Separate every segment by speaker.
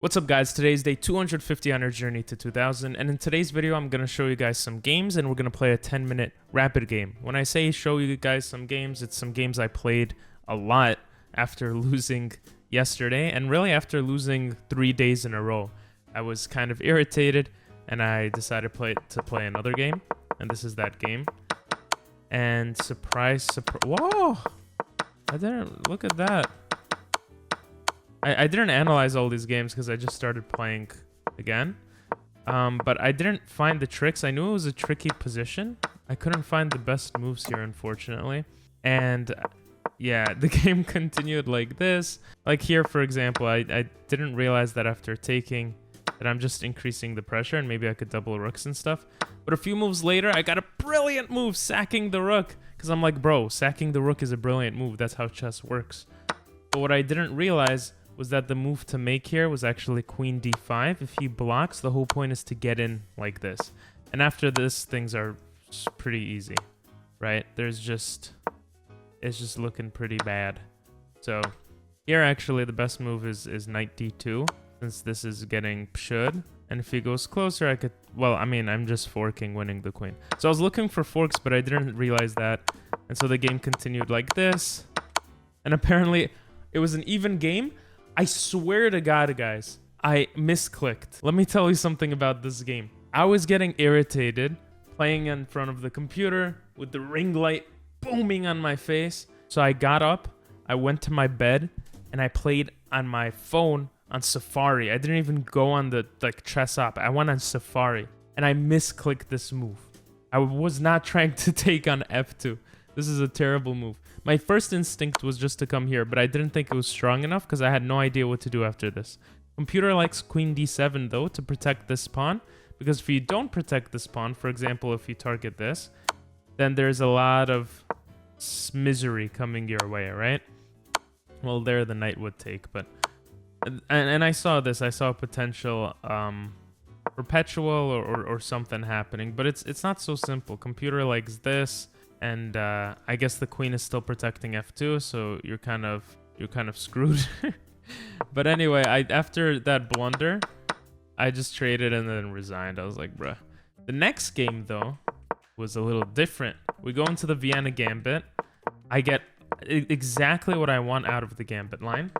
Speaker 1: What's up guys, today's day 250 on our journey to 2000, and in today's video I'm going to show you guys some games and we're going to play a 10-minute rapid game. When I say show you guys some games, it's some games I played a lot after losing yesterday, and really after losing 3 days in a row. I was kind of irritated and I decided to play another game, and this is that game. And surprise, whoa! I didn't, look at that. I didn't analyze all these games because I just started playing again. But I didn't find the tricks. I knew it was a tricky position. I couldn't find the best moves here, unfortunately. And yeah, the game continued like this. Like here, for example, I didn't realize that after taking that I'm just increasing the pressure and maybe I could double rooks and stuff. But a few moves later, I got a brilliant move, sacking the rook. Because I'm like, bro, sacking the rook is a brilliant move. That's how chess works. But what I didn't realize was that the move to make here was actually queen d5. If he blocks, the whole point is to get in like this. And after this, things are pretty easy, right? It's just looking pretty bad. So here, actually, the best move is knight d2, since this is getting pshud. And if he goes closer, I could, well, I mean, I'm just forking, winning the queen. So I was looking for forks, but I didn't realize that. And so the game continued like this. And apparently, it was an even game. I swear to God, guys, I misclicked. Let me tell you something about this game. I was getting irritated playing in front of the computer with the ring light booming on my face. So I got up, I went to my bed, and I played on my phone on Safari. I didn't even go on the chess app. I went on Safari, and I misclicked this move. I was not trying to take on f2. This is a terrible move. My first instinct was just to come here, but I didn't think it was strong enough because I had no idea what to do after this. Computer likes queen d7 though to protect this pawn, because if you don't protect this pawn, for example, if you target this, then there's a lot of misery coming your way, right? Well, there the knight would take, but... And I saw this. I saw a potential perpetual or something happening, but it's not so simple. Computer likes this. And I guess the queen is still protecting f2, so you're kind of screwed. But anyway, after that blunder, I just traded and then resigned. I was like, bruh. The next game though was a little different. We go into the Vienna Gambit. I get exactly what I want out of the Gambit line.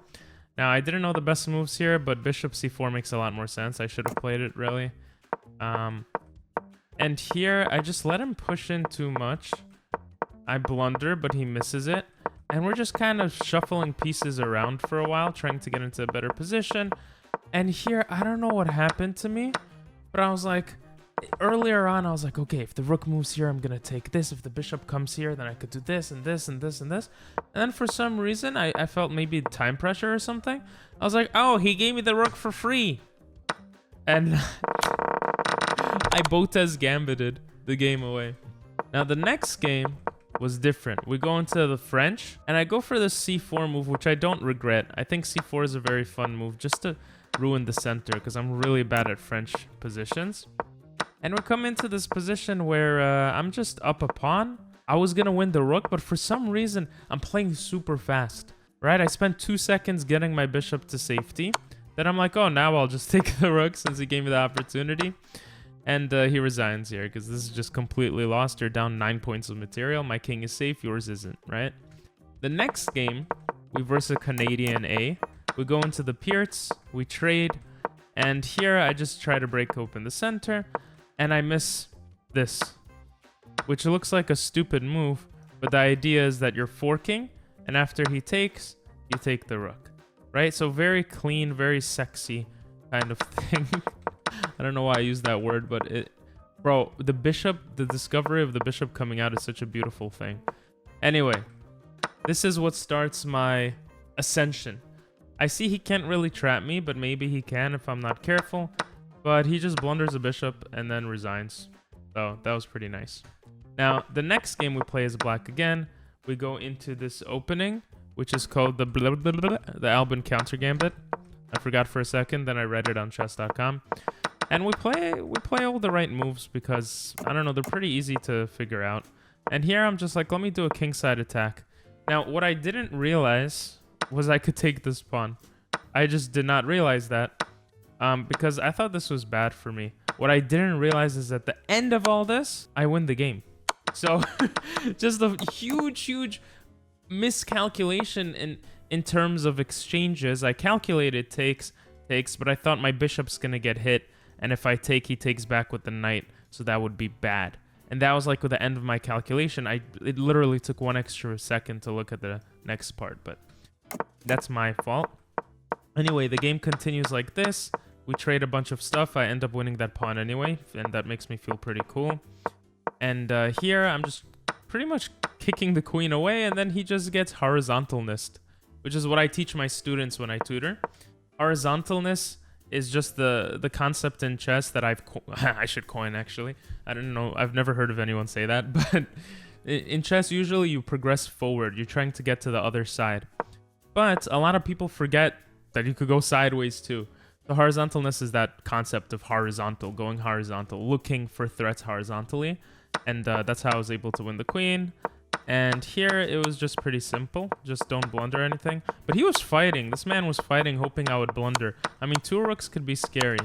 Speaker 1: Now I didn't know the best moves here, but bishop c4 makes a lot more sense. I should have played it really. And here I just let him push in too much. I blunder, but he misses it. And we're just kind of shuffling pieces around for a while, trying to get into a better position. And here, I don't know what happened to me, but I was like, earlier on, I was like, okay, if the rook moves here, I'm going to take this. If the bishop comes here, then I could do this and this and this and this. And then for some reason, I felt maybe time pressure or something. I was like, oh, he gave me the rook for free. And I Botez gambited the game away. Now, the next game was different. We go into the French, and I go for the c4 move, which I don't regret. I think c4 is a very fun move just to ruin the center, because I'm really bad at French positions. And we come into this position where I'm just up a pawn. I was gonna win the rook, but for some reason, I'm playing super fast, right? I spent 2 seconds getting my bishop to safety. Then I'm like, oh, now I'll just take the rook since he gave me the opportunity. And he resigns here because this is just completely lost. You're down 9 points of material. My king is safe. Yours isn't, right? The next game, we verse a Canadian A. We go into the Pierts. We trade. And here, I just try to break open the center. And I miss this, which looks like a stupid move. But the idea is that you're forking. And after he takes, you take the rook, right? So very clean, very sexy kind of thing. I don't know why I use that word, but bro, the discovery of the bishop coming out is such a beautiful thing. Anyway, this is what starts my ascension. I see he can't really trap me, but maybe he can if I'm not careful. But he just blunders a bishop and then resigns. So that was pretty nice. Now, the next game we play is black again. We go into this opening, which is called the Albin counter gambit. I forgot for a second, then I read it on chess.com. And we play all the right moves because, I don't know, they're pretty easy to figure out. And here I'm just like, let me do a kingside attack. Now, what I didn't realize was I could take this pawn. I just did not realize that. because I thought this was bad for me. What I didn't realize is at the end of all this, I win the game. So just a huge miscalculation in terms of exchanges. I calculated takes, but I thought my bishop's gonna get hit, and if I take, he takes back with the knight, so that would be bad. And that was like with the end of my calculation. It literally took 1 extra second to look at the next part, but that's my fault. Anyway, the game continues like this. We trade a bunch of stuff. I end up winning that pawn anyway, and that makes me feel pretty cool. And here, I'm just pretty much kicking the queen away, and then he just gets horizontalness, which is what I teach my students when I tutor. Horizontalness is just the concept in chess that I should coin, actually. I don't know. I've never heard of anyone say that, but in chess, usually you progress forward. You're trying to get to the other side. But a lot of people forget that you could go sideways too. The horizontalness is that concept of horizontal, going horizontal, looking for threats horizontally. And that's how I was able to win the queen. And here, it was just pretty simple. Just don't blunder anything. But he was fighting. This man was fighting, hoping I would blunder. I mean, 2 rooks could be scary.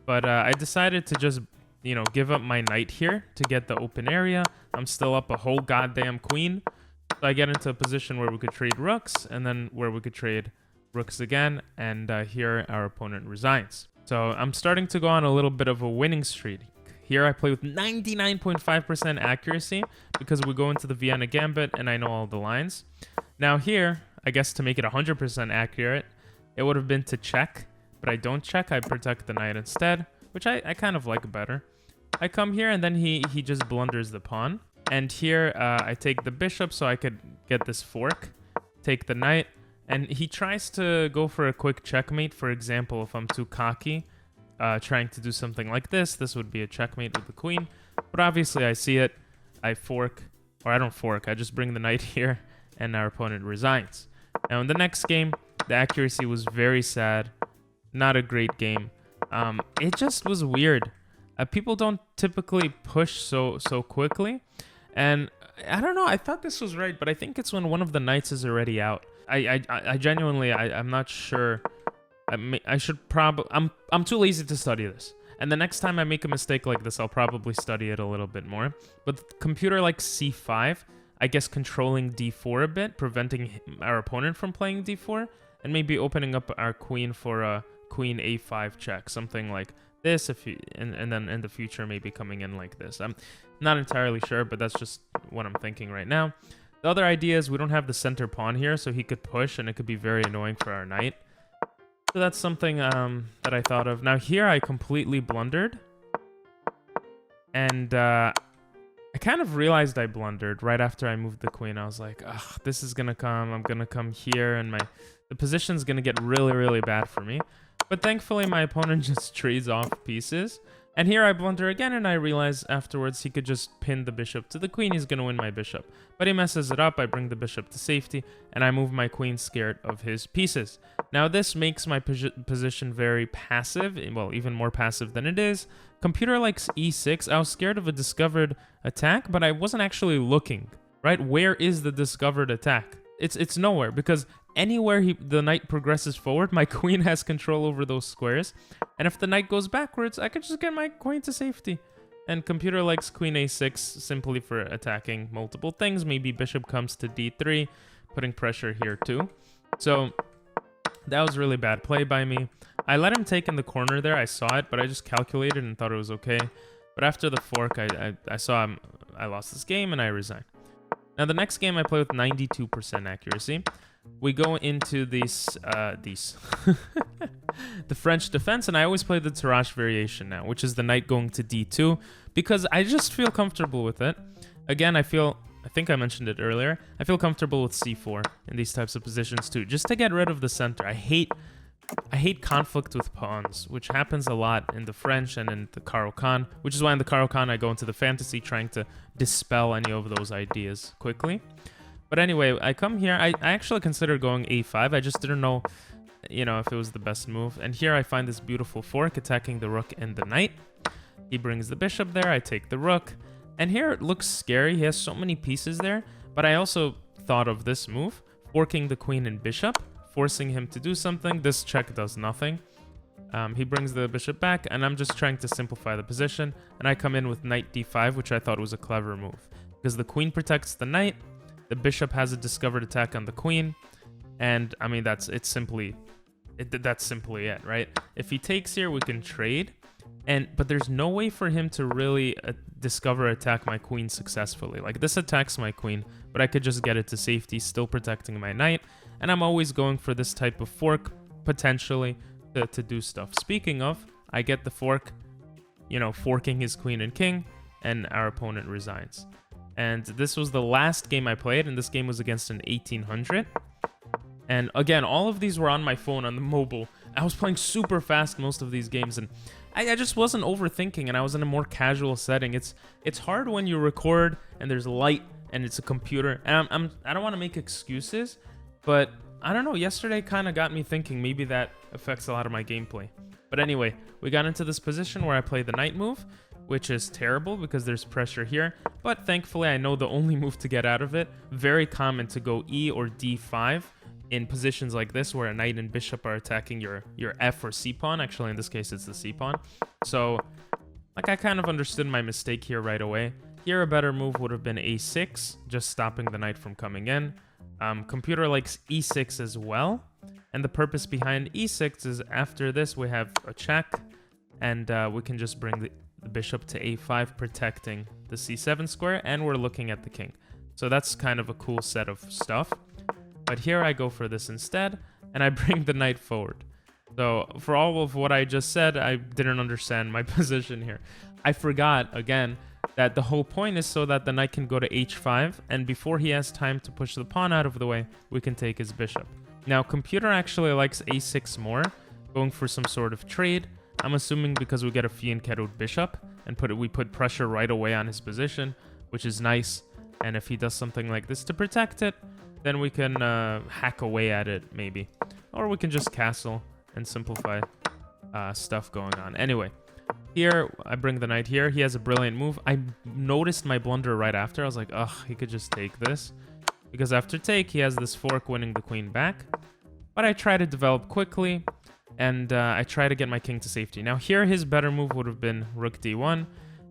Speaker 1: But I decided to just, you know, give up my knight here to get the open area. I'm still up a whole goddamn queen. So I get into a position where we could trade rooks, and then where we could trade rooks again. And here, our opponent resigns. So I'm starting to go on a little bit of a winning streak. Here I play with 99.5% accuracy because we go into the Vienna Gambit and I know all the lines. Now here, I guess to make it 100% accurate, it would have been to check, but I don't check. I protect the knight instead, which I kind of like better. I come here and then he just blunders the pawn. And here I take the bishop so I could get this fork, take the knight, and he tries to go for a quick checkmate. For example, if I'm too cocky, trying to do something like this would be a checkmate with the queen. But obviously I see it, I fork, or I don't fork, I just bring the knight here, and our opponent resigns. Now in the next game, the accuracy was very sad, not a great game. It just was weird. People don't typically push so quickly, and I don't know, I thought this was right, but I think it's when one of the knights is already out. I genuinely, I'm not sure. I should probably... I'm too lazy to study this. And the next time I make a mistake like this, I'll probably study it a little bit more. But the computer likes c5, I guess controlling d4 a bit, preventing our opponent from playing d4, and maybe opening up our queen for a queen a5 check, something like this, and then in the future maybe coming in like this. I'm not entirely sure, but that's just what I'm thinking right now. The other idea is we don't have the center pawn here, so he could push, and it could be very annoying for our knight. So that's something that I thought of. Now here I completely blundered. And I kind of realized I blundered right after I moved the queen. I was like, ugh, this is going to come. I'm going to come here, and the position's going to get really bad for me. But thankfully, my opponent just trades off pieces. And here I blunder again, and I realize afterwards he could just pin the bishop to the queen. He's going to win my bishop. But he messes it up. I bring the bishop to safety, and I move my queen scared of his pieces. Now, this makes my position very passive. Well, even more passive than it is. Computer likes e6. I was scared of a discovered attack, but I wasn't actually looking. Right? Where is the discovered attack? It's nowhere, because anywhere the knight progresses forward, my queen has control over those squares. And if the knight goes backwards, I could just get my queen to safety. And computer likes queen a6 simply for attacking multiple things. Maybe bishop comes to d3, putting pressure here too. So that was really bad play by me. I let him take in the corner there. I saw it, but I just calculated and thought it was okay. But after the fork, I saw I lost this game and I resigned. Now the next game I play with 92% accuracy. We go into the French defense, and I always play the Tarrasch variation now, which is the knight going to d2, because I just feel comfortable with it. Again, I think I mentioned it earlier, I feel comfortable with c4 in these types of positions too, just to get rid of the center. I hate conflict with pawns, which happens a lot in the French and in the Caro-Kann, which is why in the Caro-Kann I go into the fantasy trying to dispel any of those ideas quickly. But anyway, I come here. I actually considered going a5. I just didn't know, you know, if it was the best move. And here I find this beautiful fork attacking the rook and the knight. He brings the bishop there. I take the rook. And here it looks scary. He has so many pieces there. But I also thought of this move, forking the queen and bishop, forcing him to do something. This check does nothing. He brings the bishop back, and I'm just trying to simplify the position. And I come in with knight d5, which I thought was a clever move. Because the queen protects the knight, the bishop has a discovered attack on the queen, and I mean, that's simply it, right? If he takes here, we can trade, but there's no way for him to really discover attack my queen successfully. Like, this attacks my queen, but I could just get it to safety, still protecting my knight, and I'm always going for this type of fork, potentially, to do stuff. Speaking of, I get the fork, you know, forking his queen and king, and our opponent resigns. And this was the last game I played, and this game was against an 1800. And again, all of these were on my phone, on the mobile. I was playing super fast most of these games, and I just wasn't overthinking, and I was in a more casual setting. It's hard when you record, and there's light, and it's a computer. And I don't want to make excuses, but I don't know, yesterday kind of got me thinking maybe that affects a lot of my gameplay. But anyway, we got into this position where I play the knight move, which is terrible because there's pressure here. But thankfully, I know the only move to get out of it. Very common to go E or D5 in positions like this where a knight and bishop are attacking your F or C pawn. Actually, in this case, it's the C pawn. So, like, I kind of understood my mistake here right away. Here, a better move would have been A6, just stopping the knight from coming in. Computer likes E6 as well. And the purpose behind E6 is after this, we have a check, and we can just bring the bishop to A5, protecting the C7 square, and we're looking at the king. So that's kind of a cool set of stuff. But here I go for this instead, and I bring the knight forward. So for all of what I just said, I didn't understand my position here. I forgot, again, that the whole point is so that the knight can go to H5, and before he has time to push the pawn out of the way, we can take his bishop. Now, computer actually likes A6 more, going for some sort of trade. I'm assuming because we get a fianchettoed bishop, and we put pressure right away on his position, which is nice. And if he does something like this to protect it, then we can hack away at it, maybe. Or we can just castle and simplify stuff going on. Anyway, here, I bring the knight here. He has a brilliant move. I noticed my blunder right after. I was like, ugh, he could just take this. Because after take, he has this fork winning the queen back. But I try to develop quickly, and I try to get my king to safety. Now here, his better move would have been rook d1.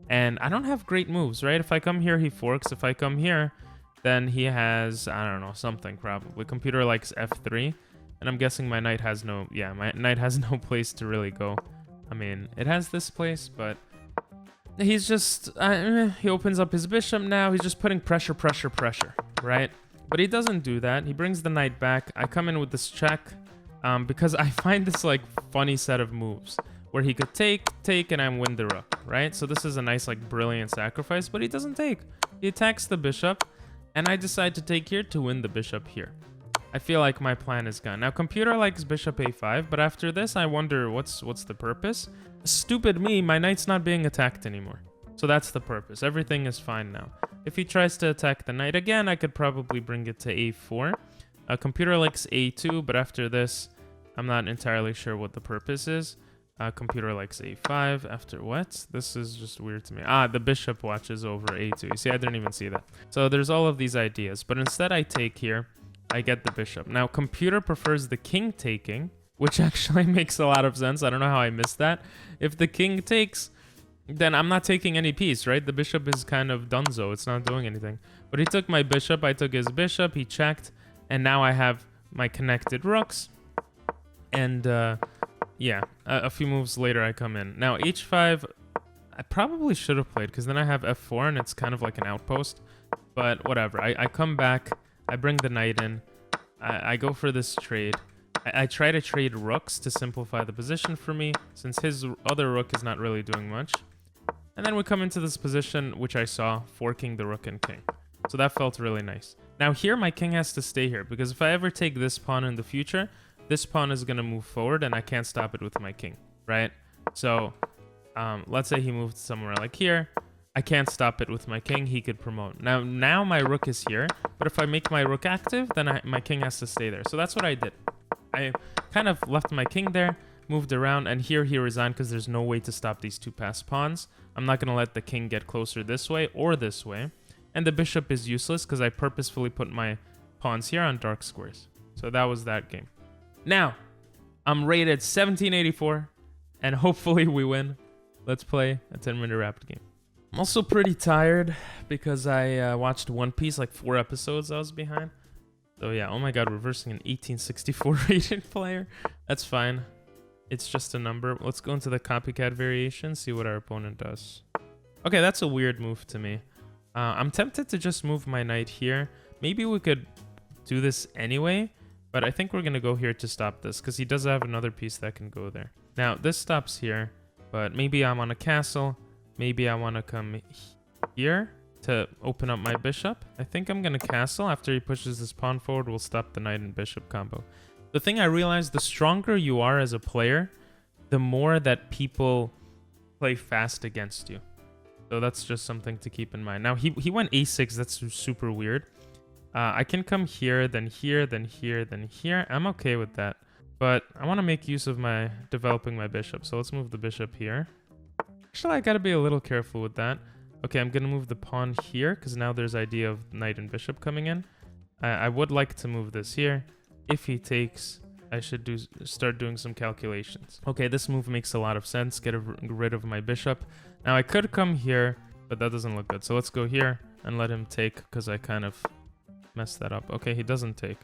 Speaker 1: And I don't have great moves, right? If I come here, he forks. If I come here, then he has, I don't know, something probably. Computer likes f3. And I'm guessing my knight has no, yeah, my knight has no place to really go. I mean, it has this place, but he's just, he opens up his bishop now. He's just putting pressure, right? But he doesn't do that. He brings the knight back. I come in with this check because I find this like funny set of moves where he could take, and I win the rook, right? So this is a nice, like, brilliant sacrifice, but he doesn't take. He attacks the bishop, and I decide to take here to win the bishop here. I feel like my plan is gone. Now, computer likes bishop a5, but after this, I wonder what's the purpose? Stupid me, my knight's not being attacked anymore. So that's the purpose. Everything is fine now. If he tries to attack the knight again, I could probably bring it to a4. Computer likes a2, but after this, I'm not entirely sure what the purpose is. Computer likes a5. After what? This is just weird to me. The bishop watches over a2. You see, I didn't even see that. So there's all of these ideas, but instead I take here. I get the bishop. Now, computer prefers the king taking, which actually makes a lot of sense. I don't know how I missed that. If the king takes, then I'm not taking any piece, right? The bishop is kind of donezo. It's not doing anything. But he took my bishop. I took his bishop. He checked. And now I have my connected rooks. And, yeah, a few moves later I come in. Now, h5, I probably should have played because then I have f4 and it's kind of like an outpost. But whatever. I come back. I bring the knight in. I go for this trade. I try to trade rooks to simplify the position for me, since his other rook is not really doing much. And then we come into this position, which I saw, forking the rook and king. So that felt really nice. Now here, my king has to stay here, because if I ever take this pawn in the future, this pawn is going to move forward, and I can't stop it with my king, right? So let's say he moved somewhere like here. I can't stop it with my king. He could promote. Now my rook is here, but if I make my rook active, then my king has to stay there. So that's what I did. I kind of left my king there, moved around, and here he resigned because there's no way to stop these two passed pawns. I'm not going to let the king get closer this way or this way. And the bishop is useless because I purposefully put my pawns here on dark squares. So that was that game. Now, I'm rated 1784. and hopefully we win. Let's play a 10-minute rapid game. I'm also pretty tired because I watched One Piece, like 4 episodes I was behind. So yeah, oh my god, reversing an 1864 rated player. That's fine. It's just a number. Let's go into the copycat variation, see what our opponent does. Okay, that's a weird move to me. I'm tempted to just move my knight here. Maybe we could do this anyway, but I think we're going to go here to stop this because he does have another piece that can go there. Now, this stops here, but maybe I'm on a castle. Maybe I want to come here to open up my bishop. I think I'm going to castle. After he pushes this pawn forward, we'll stop the knight and bishop combo. The thing I realized, the stronger you are as a player, the more that people play fast against you. So that's just something to keep in mind. Now, he went a6. That's super weird. I can come here, then here, then here, then here. I'm okay with that. But I want to make use of my developing my bishop. So let's move the bishop here. Actually, I got to be a little careful with that. Okay, I'm going to move the pawn here because now there's idea of knight and bishop coming in. I would like to move this here. If he takes, I should start doing some calculations. Okay, this move makes a lot of sense. Get rid of my bishop. Now, I could come here, but that doesn't look good. So let's go here and let him take because I kind of messed that up. Okay, he doesn't take,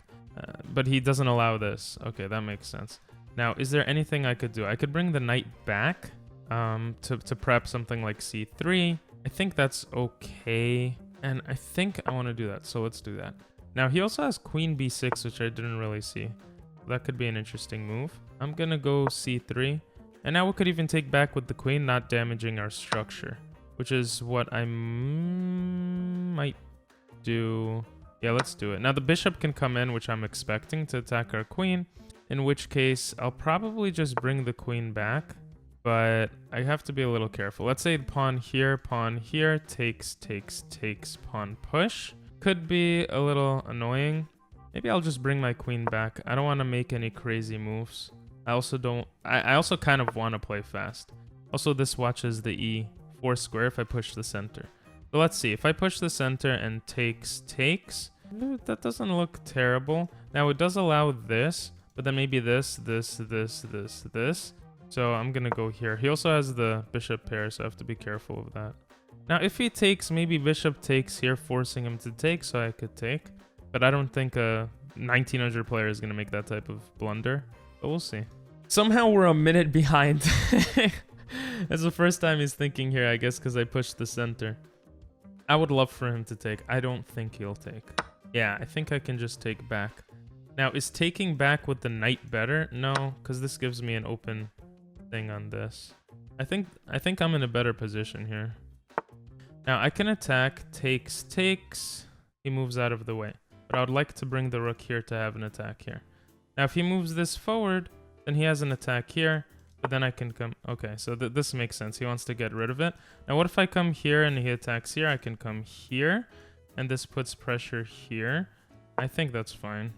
Speaker 1: but he doesn't allow this. Okay, that makes sense. Now, is there anything I could do? I could bring the knight back to prep something like c3. I think that's okay. And I think I want to do that. So let's do that. Now, he also has queen b6, which I didn't really see. That could be an interesting move. I'm going to go c3. And now we could even take back with the queen, not damaging our structure, which is what I might do. Yeah, let's do it. Now, the bishop can come in, which I'm expecting to attack our queen, in which case I'll probably just bring the queen back, but I have to be a little careful. Let's say pawn here, takes, pawn push. Could be a little annoying. Maybe I'll just bring my queen back. I don't want to make any crazy moves. I also kind of want to play fast. Also, this watches the e4 square if I push the center. So let's see. If I push the center and takes, that doesn't look terrible. Now, it does allow this, but then maybe this. So I'm going to go here. He also has the bishop pair, so I have to be careful of that. Now, if he takes, maybe bishop takes here, forcing him to take, so I could take. But I don't think a 1900 player is going to make that type of blunder. But we'll see. Somehow we're a minute behind. That's the first time he's thinking here, I guess, because I pushed the center. I would love for him to take. I don't think he'll take. Yeah, I think I can just take back. Now, is taking back with the knight better? No, because this gives me an open thing on this. I think I'm in a better position here. Now, I can attack, takes. He moves out of the way. But I would like to bring the rook here to have an attack here. Now, if he moves this forward, then he has an attack here. But then I can come... Okay, so this makes sense. He wants to get rid of it. Now, what if I come here and he attacks here? I can come here. And this puts pressure here. I think that's fine.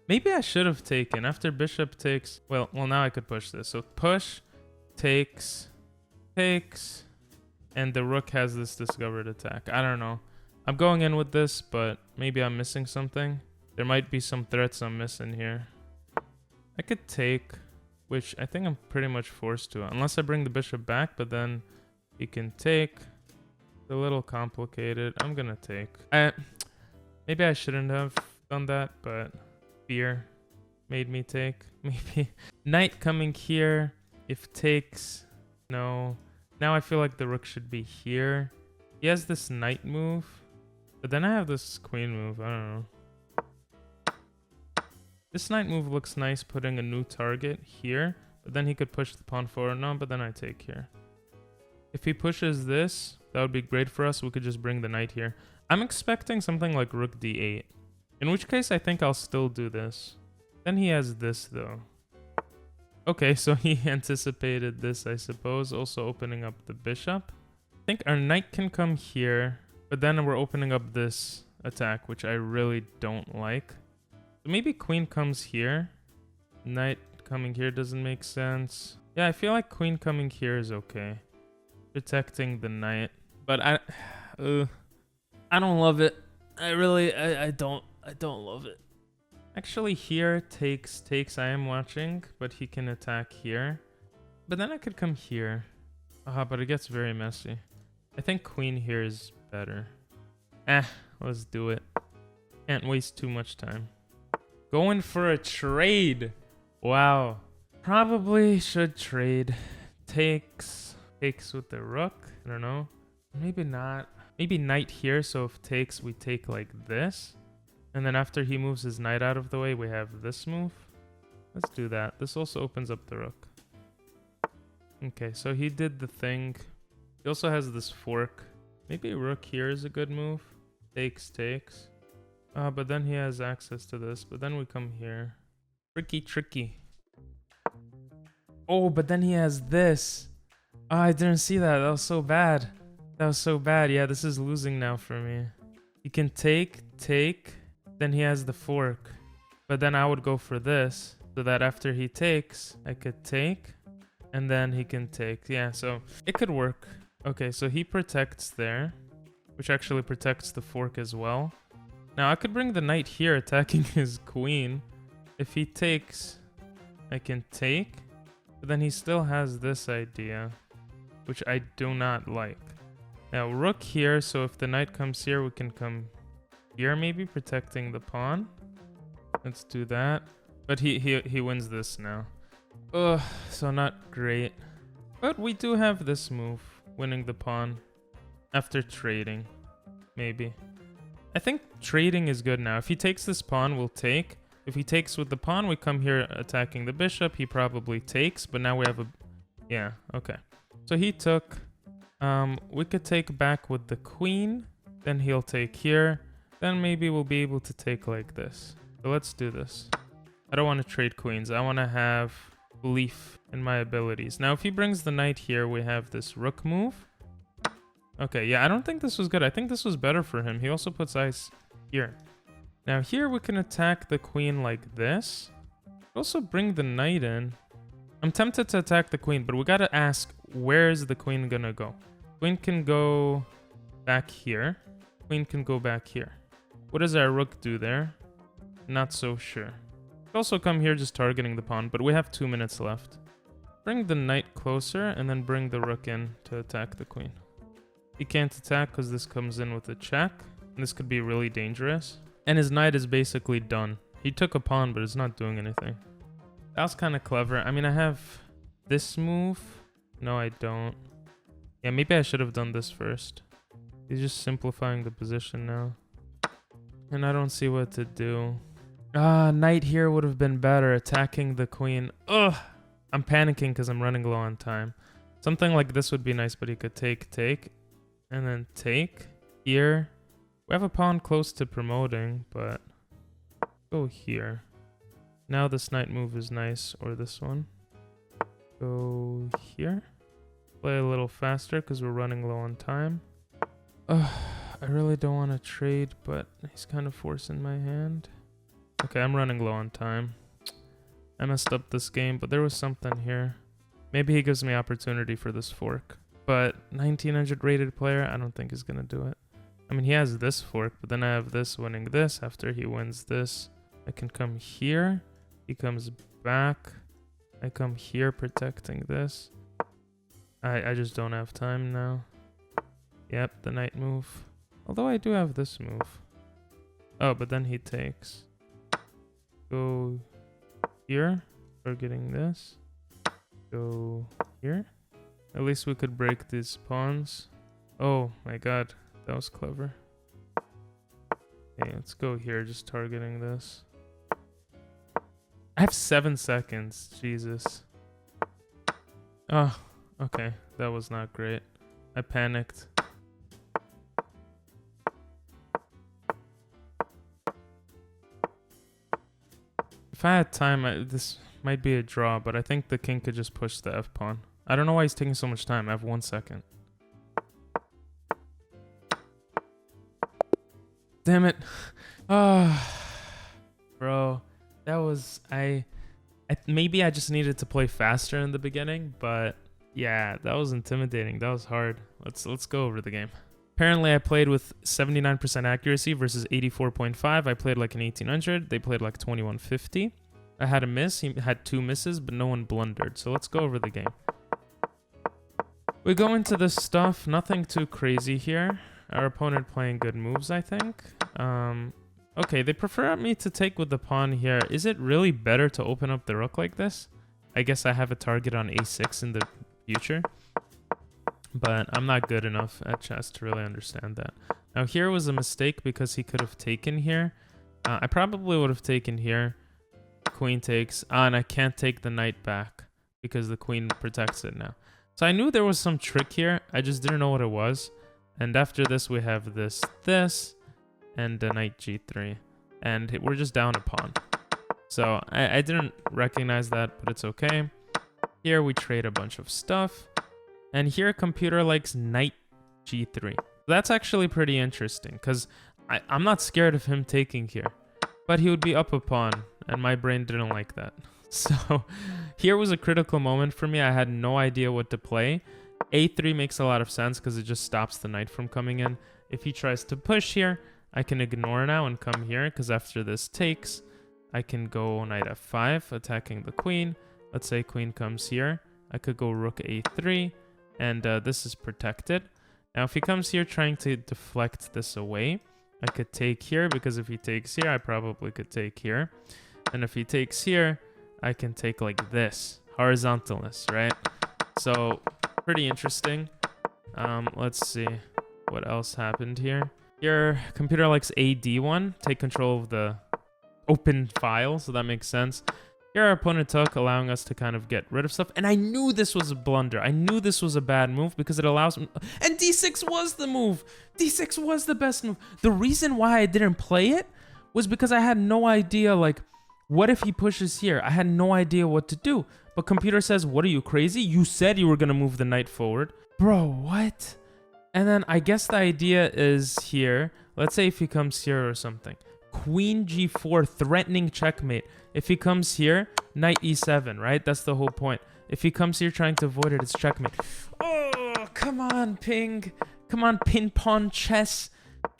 Speaker 1: Maybe I should have taken. After bishop takes... Well, now I could push this. So push, takes... And the rook has this discovered attack. I don't know. I'm going in with this, but maybe I'm missing something. There might be some threats I'm missing here. I could take, which I think I'm pretty much forced to. Unless I bring the bishop back, but then he can take. It's a little complicated. I'm going to take. Maybe I shouldn't have done that, but fear made me take. Maybe. Knight coming here. If takes, no. Now I feel like the rook should be here. He has this knight move, but then I have this queen move. I don't know. This knight move looks nice, putting a new target here, but then he could push the pawn forward. No, but then I take here. If he pushes this, that would be great for us. We could just bring the knight here. I'm expecting something like rook d8, in which case I think I'll still do this. Then he has this, though. Okay, so he anticipated this, I suppose, also opening up the bishop. I think our knight can come here, but then we're opening up this attack, which I really don't like. So maybe queen comes here. Knight coming here doesn't make sense. Yeah, I feel like queen coming here is okay. Protecting the knight. But I don't love it. I don't love it. Actually, here takes. I am watching, but he can attack here. But then I could come here. But it gets very messy. I think queen here is better. Let's do it. Can't waste too much time. Going for a trade. Wow. Probably should trade. Takes with the rook. I don't know. Maybe not. Maybe knight here. So if takes, we take like this. And then after he moves his knight out of the way, we have this move. Let's do that. This also opens up the rook. Okay, so he did the thing. He also has this fork. Maybe rook here is a good move. Takes. But then he has access to this. But then we come here. Tricky. Oh, but then he has this. Oh, I didn't see that. That was so bad. Yeah, this is losing now for me. He can take. Then he has the fork. But then I would go for this. So that after he takes, I could take. And then he can take. Yeah, so it could work. Okay, so he protects there. Which actually protects the fork as well. Now, I could bring the knight here attacking his queen. If he takes, I can take. But then he still has this idea, which I do not like. Now, rook here, so if the knight comes here, we can come here maybe, protecting the pawn. Let's do that. But he wins this now. Ugh, so not great. But we do have this move, winning the pawn. After trading, maybe. I think trading is good now. If he takes this pawn, we'll take. If he takes with the pawn, we come here attacking the bishop. He probably takes, but now we have a... Yeah, okay. So he took. We could take back with the queen. Then he'll take here. Then maybe we'll be able to take like this. So let's do this. I don't want to trade queens. I want to have belief in my abilities. Now, if he brings the knight here, we have this rook move. Okay, yeah, I don't think this was good. I think this was better for him. He also puts ice here. Now here we can attack the queen like this. Also bring the knight in. I'm tempted to attack the queen, but we gotta ask, where is the queen gonna go? Queen can go back here. Queen can go back here. What does our rook do there? Not so sure. Also come here just targeting the pawn, but we have 2 minutes left. Bring the knight closer and then bring the rook in to attack the queen. He can't attack because this comes in with a check. And this could be really dangerous. And his knight is basically done. He took a pawn, but it's not doing anything. That was kind of clever. I mean, I have this move. No, I don't. Yeah, maybe I should have done this first. He's just simplifying the position now. And I don't see what to do. Knight here would have been better, attacking the queen. Ugh! I'm panicking because I'm running low on time. Something like this would be nice, but he could take. And then take here. We have a pawn close to promoting, but go here. Now this knight move is nice, or this one. Go here. Play a little faster because we're running low on time. I really don't want to trade, but he's kind of forcing my hand. Okay, I'm running low on time. I messed up this game, but there was something here. Maybe he gives me opportunity for this fork. But 1900 rated player, I don't think is going to do it. I mean, he has this fork, but then I have this winning this. After he wins this, I can come here. He comes back. I come here protecting this. I just don't have time now. Yep, the knight move. Although I do have this move. Oh, but then he takes. Go here. Start getting this. Go here. At least we could break these pawns. Oh my god, that was clever. Okay, let's go here, just targeting this. I have 7 seconds, Jesus. Oh, okay, that was not great. I panicked. If I had time, this might be a draw, but I think the king could just push the f-pawn. I don't know why he's taking so much time. I have 1 second. Damn it. Oh, bro. That was... maybe I just needed to play faster in the beginning, but yeah, that was intimidating. That was hard. Let's go over the game. Apparently, I played with 79% accuracy versus 84.5. I played like an 1800. They played like 2150. I had a miss. He had 2 misses, but no one blundered. So let's go over the game. We go into this stuff. Nothing too crazy here. Our opponent playing good moves, I think. Okay, they prefer me to take with the pawn here. Is it really better to open up the rook like this? I guess I have a target on a6 in the future. But I'm not good enough at chess to really understand that. Now here was a mistake because he could have taken here. I probably would have taken here. Queen takes. And I can't take the knight back because the queen protects it now. So I knew there was some trick here. I just didn't know what it was. And after this, we have this, and the knight g3. And we're just down a pawn. So I didn't recognize that, but it's okay. Here we trade a bunch of stuff. And here computer likes knight g3. That's actually pretty interesting because I'm not scared of him taking here. But he would be up a pawn, and my brain didn't like that. So here was a critical moment for me. I had no idea what to play. A3 makes a lot of sense because it just stops the knight from coming in. If he tries to push here, I can ignore now and come here because after this takes, I can go knight f5, attacking the queen. Let's say queen comes here. I could go rook a3, and this is protected. Now if he comes here trying to deflect this away, I could take here because if he takes here, I probably could take here. And if he takes here, I can take like this. Horizontalness, right? So pretty interesting. Let's see what else happened here. Here, computer likes AD1, take control of the open file, so that makes sense. Here our opponent took, allowing us to kind of get rid of stuff. And I knew this was a blunder. I knew this was a bad move because it allows me... And d6 was the move. D6 was the best move. The reason why I didn't play it was because I had no idea, like, what if he pushes here? I had no idea what to do. But computer says, what are you, crazy? You said you were going to move the knight forward. Bro, what? And then I guess the idea is here. Let's say if he comes here or something. Queen g4, threatening checkmate. If he comes here, knight e7, right? That's the whole point. If he comes here trying to avoid it, it's checkmate. Oh, come on, ping. Come on, pin pawn chess.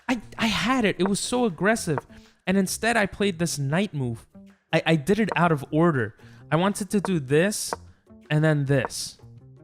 Speaker 1: I had it. It was so aggressive. And instead, I played this knight move. I did it out of order. I wanted to do this and then this,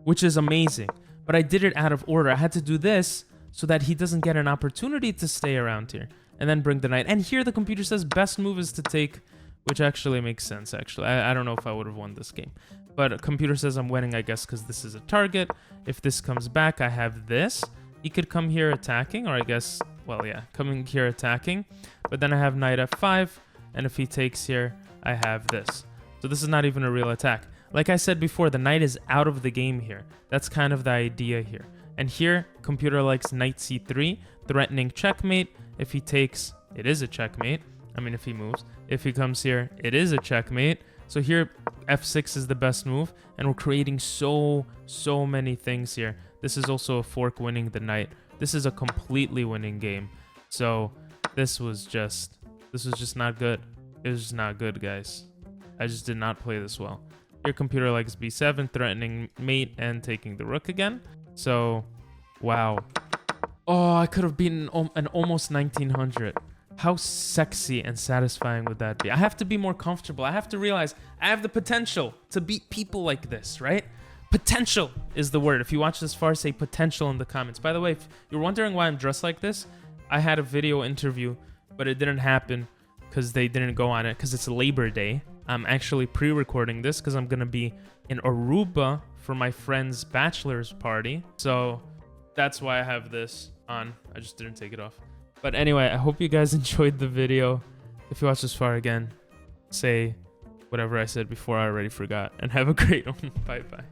Speaker 1: which is amazing. But I did it out of order. I had to do this so that he doesn't get an opportunity to stay around here. And then bring the knight. And here the computer says best move is to take, which actually makes sense, actually. I don't know if I would have won this game. But computer says I'm winning, I guess, because this is a target. If this comes back, I have this. He could come here attacking, or I guess, well, yeah, coming here attacking. But then I have knight f5, and if he takes here, I have this. So this is not even a real attack. Like I said before, the knight is out of the game here. That's kind of the idea here. And here, computer likes knight c3, threatening checkmate. If he takes, it is a checkmate. I mean, if he moves. If he comes here, it is a checkmate. So here, f6 is the best move. And we're creating so many things here. This is also a fork winning the knight. This is a completely winning game. So this was just not good. It was just not good, guys. I just did not play this well. Your computer likes b7, threatening mate and taking the rook again. So, wow. Oh, I could have beaten an almost 1900. How sexy and satisfying would that be? I have to be more comfortable. I have to realize I have the potential to beat people like this, right? Potential is the word. If you watch this far, say potential in the comments. By the way, if you're wondering why I'm dressed like this, I had a video interview, but it didn't happen because they didn't go on it because it's Labor Day. I'm actually pre-recording this because I'm going to be in Aruba for my friend's bachelor's party. So that's why I have this on. I just didn't take it off. But anyway, I hope you guys enjoyed the video. If you watched this far again, say whatever I said before I already forgot. And have a great one. Bye-bye.